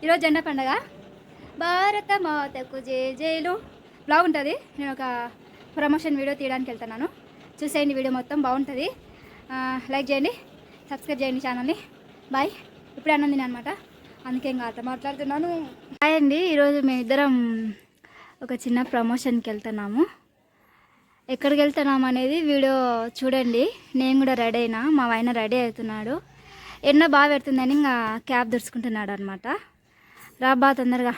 ఈరోజు జెండా పండగ. భారత మాతకు జేజేలు బాగుంటుంది. నేను ఒక ప్రమోషన్ వీడియో తీయడానికి వెళ్తున్నాను. చూసేయండి, వీడియో మొత్తం బాగుంటుంది. లైక్ చేయండి, సబ్స్క్రైబ్ చేయండి ఛానల్ని. బాయ్. ఇప్పుడే అన్నది అనమాట, అందుకే ఇంకా అట్లా మాట్లాడుతున్నాను. బాయ్ అండి. ఈరోజు మేమిద్దరం ఒక చిన్న ప్రమోషన్కి వెళ్తున్నాము. ఎక్కడికి వెళ్తున్నాము అనేది వీడియో చూడండి. నేను కూడా రెడీ అయినా, మా ఆయన రెడీ అవుతున్నాడు. ఎండ బాగా పెడుతుందని ఇంకా క్యాబ్ దుడుచుకుంటున్నాడు అనమాట. రాబా తొందరగా.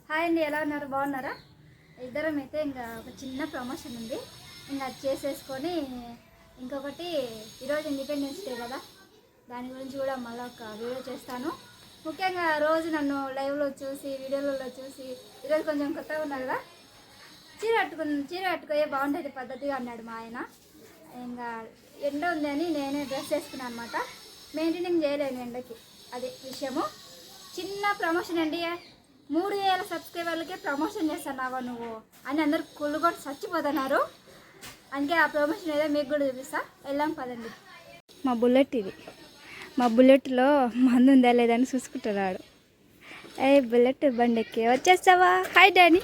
హాయ్ అండి, ఎలా ఉన్నారు? బాగున్నారా? ఇద్దరం అయితే ఇంకా ఒక చిన్న ప్రమోషన్ ఉంది, ఇంకా అది చేసేసుకొని ఇంకొకటి ఈరోజు ఇండిపెండెన్స్ డే కదా, దాని గురించి కూడా మళ్ళీ ఒక వీడియో చేస్తాను. ముఖ్యంగా రోజు నన్ను లైవ్లో చూసి వీడియోలలో చూసి ఈరోజు కొంచెం కొత్తగా ఉన్నా కదా, చీర కట్టుకోయే బాగుంటుంది పద్ధతిగా అన్నాడు మా ఆయన. ఇంకా ఎండ ఉంది అని నేనే డ్రెస్ వేసుకున్నాను అనమాట. మెయింటైనింగ్ చేయలేను ఎండకి, అది విషయము. చిన్న ప్రమోషన్ అండి. 3000 సబ్స్క్రైబర్లకే ప్రమోషన్ చేస్తున్నావా నువ్వు అని అందరు కుళ్ళుకొని చచ్చిపోతున్నారు. అందుకే ఆ ప్రమోషన్ ఏదో మీకు కూడా చూపిస్తా. వెళ్ళాం పదండి. మా బుల్లెట్ ఇది. మా బుల్లెట్లో మందు ఉందా లేదని చూసుకుంటున్నాడు. ఏ బుల్లెట్ బండికి వచ్చేస్తావా? Hi Danny.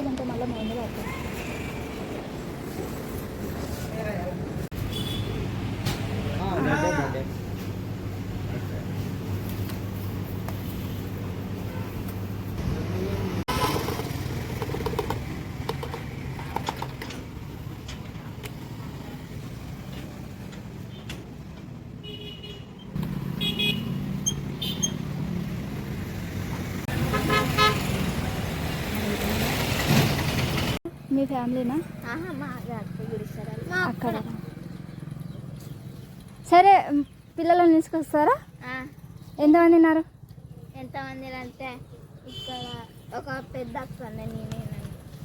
అంటే మళ్ళీ మైండ్ పడుతుంది. మీ ఫ్యామిలీనా? అక్కడ. సరే, పిల్లలను తీసుకొస్తారా? ఎంతమంది ఉన్నారు? ఎంతమంది అంటే ఇక్కడ ఒక పెద్ద అక్క,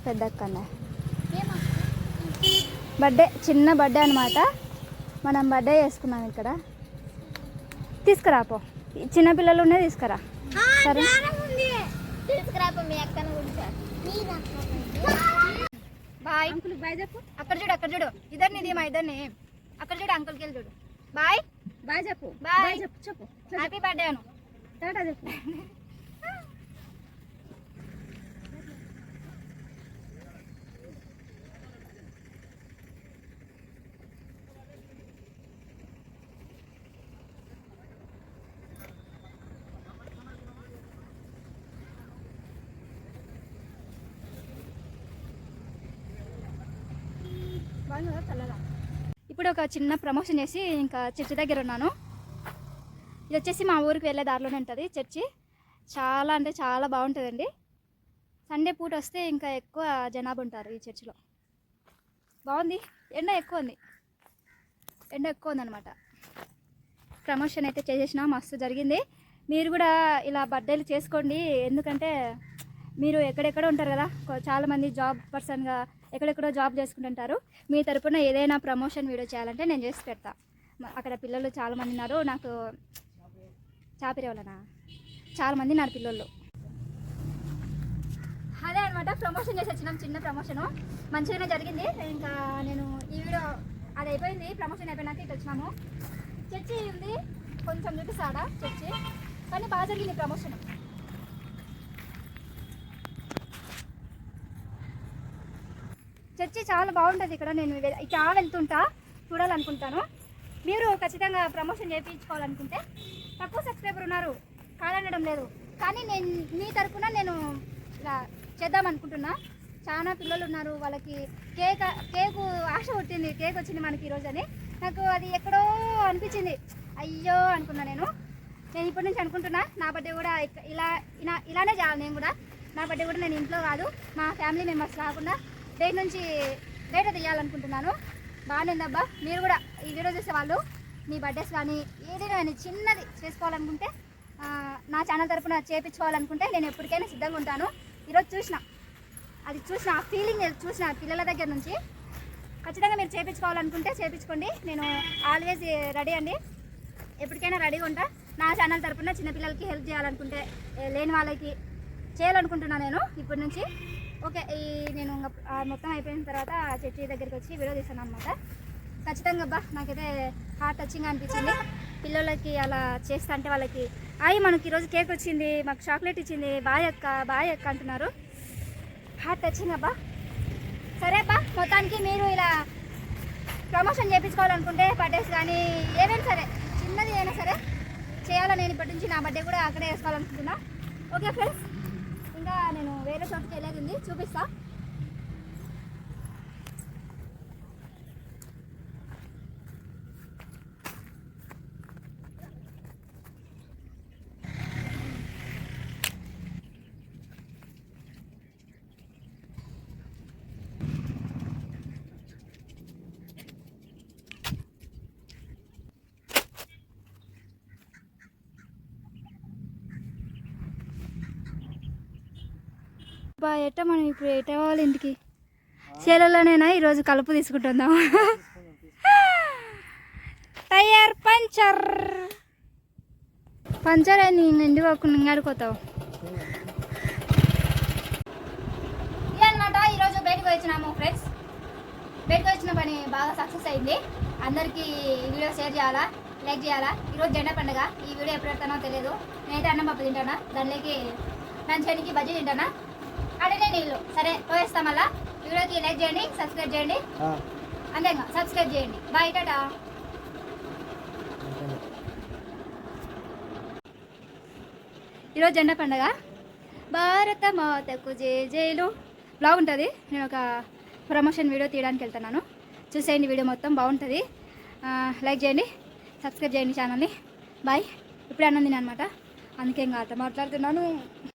పెద్ద అక్క. బర్త్డే, చిన్న బర్త్డే అనమాట. మనం బర్త్డే చేసుకున్నాం ఇక్కడ. తీసుకురాపో, చిన్నపిల్లలు ఉన్నాయి, తీసుకురా. సరే, తీసుకురాపో మీ అక్కను కూడా. బాయ్. అంకుల్ బాయ్ చెప్పు. అక్కడ చూడు ఇద్దరిని, మా ఇద్దరిని. అక్కడ చూడు, అంకుల్కి వెళ్ళి చూడు. బాయ్ బాయ్ చెప్పు. బాయ్ చెప్పు. హ్యాపీ బర్త్డే అను. టాటా చెప్పు. ఇప్పుడు ఒక చిన్న ప్రమోషన్ చేసి ఇంకా చర్చి దగ్గర ఉన్నాను. ఇది వచ్చేసి మా ఊరికి వెళ్ళే దారిలోనే ఉంటుంది చర్చి. చాలా అంటే చాలా బాగుంటుందండి. సండే పూట వస్తే ఇంకా ఎక్కువ జనాభా ఉంటారు ఈ చర్చిలో. బాగుంది. ఎండ ఎక్కువ ఉందన్నమాట. ప్రమోషన్ అయితే చేసేసిన, మస్తు జరిగింది. మీరు కూడా ఇలా బర్త్డేలు చేసుకోండి. ఎందుకంటే మీరు ఎక్కడెక్కడ ఉంటారు కదా, చాలామంది జాబ్ పర్సన్గా ఎక్కడెక్కడో జాబ్ చేసుకుంటుంటారు. మీ తరపున ఏదైనా ప్రమోషన్ వీడియో చేయాలంటే నేను చేసి పెడతా. అక్కడ పిల్లలు చాలామంది ఉన్నారు, నాకు చాపిరే వాళ్ళనా చాలామంది ఉన్నారు పిల్లలు. అదే అనమాట, ప్రమోషన్ చేసి వచ్చినాం. చిన్న ప్రమోషను మంచిగానే జరిగింది. ఇంకా నేను ఈ వీడియో అది అయిపోయింది. ప్రమోషన్ అయిపోయినాక ఇటు వచ్చినాము. చర్చి ఉంది, కొంచెం చూపిస్తాడా చర్చి, కానీ బాగా జరిగింది ప్రమోషన్. చర్చి చాలా బాగుంటుంది ఇక్కడ. నేను చాలా వెళ్తుంటా, చూడాలనుకుంటాను. మీరు ఖచ్చితంగా ప్రమోషన్ చేయించుకోవాలనుకుంటే, తక్కువ సబ్స్క్రైబర్ ఉన్నారు, కాదనడం లేదు, కానీ నేను మీ తరఫున నేను ఇలా చేద్దామనుకుంటున్నా. చాలా పిల్లలు ఉన్నారు, వాళ్ళకి కేకు ఆశ పుట్టింది. కేక్ వచ్చింది మనకి ఈరోజు అని. నాకు అది ఎక్కడో అనిపించింది, అయ్యో అనుకున్నా. నేను ఇప్పటి నుంచి అనుకుంటున్నా, నా బర్త్డే కూడా ఇలానే చేయాలి. నేను కూడా నా బర్త్డే కూడా నేను ఇంట్లో కాదు, మా ఫ్యామిలీ మెంబర్స్ కాకుండా బయట తీయాలనుకుంటున్నాను. బాగానే ఉందబ్బా. మీరు కూడా ఈ వీడియో చూసే వాళ్ళు మీ బర్త్డేస్ కానీ ఏదైనా కానీ చిన్నది చేసుకోవాలనుకుంటే, నా ఛానల్ తరపున చేయించుకోవాలనుకుంటే నేను ఎప్పటికైనా సిద్ధంగా ఉంటాను. ఈరోజు చూసిన ఆ ఫీలింగ్ చూసిన పిల్లల దగ్గర నుంచి. ఖచ్చితంగా మీరు చేయించుకోవాలనుకుంటే చేయించుకోండి. నేను ఆల్వేస్ రెడీ అండి. ఎప్పటికైనా రెడీగా ఉంటా. నా ఛానల్ తరపున చిన్నపిల్లలకి హెల్ప్ చేయాలనుకుంటే, లేని వాళ్ళకి చేయాలనుకుంటున్నాను నేను ఇప్పటి నుంచి. ఓకే, ఈ నేను మొత్తం అయిపోయిన తర్వాత చెట్టు దగ్గరికి వచ్చి వీడియో తీస్తాను అనమాట. ఖచ్చితంగా అబ్బా నాకైతే హార్ట్ టచింగ్ అనిపించింది. పిల్లలకి అలా చేస్తా అంటే వాళ్ళకి మనకి ఈరోజు కేక్ వచ్చింది, మాకు చాక్లెట్ ఇచ్చింది, బాయ్ అక్క అంటున్నారు. హార్ట్ టచింగ్ అబ్బా. సరే అబ్బా, మొత్తానికి మీరు ఇలా ప్రమోషన్ చేయించుకోవాలనుకుంటే బర్త్డేస్ కానీ ఏదైనా సరే, చిన్నది అయినా సరే చేయాలని నేను ఇప్పటి నుంచి నా బర్త్డే కూడా అక్కడే వేసుకోవాలనుకుంటున్నా. ఓకే ఫ్రెండ్స్, ఇంకా నేను వేరే చోటుకి వెళ్ళేది ఉంది, చూపిస్తా. బా ఎట్ట మనం ఇప్పుడు ఎట్ట వాళ్ళ ఇంటికి చేలలోనేనా ఈరోజు కలుపు తీసుకుంటుందాం. టైర్ పంచర్ అని నిండి పోకుండా అడుగుతావు అనమాట. ఈరోజు బయటకు వచ్చినాము ఫ్రెండ్స్. బయటకు వచ్చిన పని బాగా సక్సెస్ అయింది. అందరికీ ఈ వీడియో షేర్ చేయాలా, లైక్ చేయాలా. ఈరోజు జెండా పండుగ. ఈ వీడియో ఎప్పుడు పెడతానో తెలియదు. నేనైతే అన్నం పప్పు తింటానా, దానిలోకి నంచానికి బజ్జీ తింటానా, అడే నీళ్ళు. సరే పోయేస్తాం. మళ్ళా వీడియోకి లైక్ చేయండి, సబ్స్క్రైబ్ చేయండి. అంతేగా సబ్స్క్రైబ్ చేయండి. బాయ్ టాటా. ఈరోజు జెండా పండుగ. భారత మాతకు జేజేలు బ్లాగ్ ఉంటుంది. నేను ఒక ప్రమోషన్ వీడియో తీయడానికి వెళ్తున్నాను, చూసేయండి. వీడియో మొత్తం బాగుంటుంది. లైక్ చేయండి, సబ్స్క్రైబ్ చేయండి ఛానల్ని. బాయ్. ఇప్పుడే అన్నం తిన్నా అనమాట, అందుకే ఇంకా మాట్లాడుతున్నాను.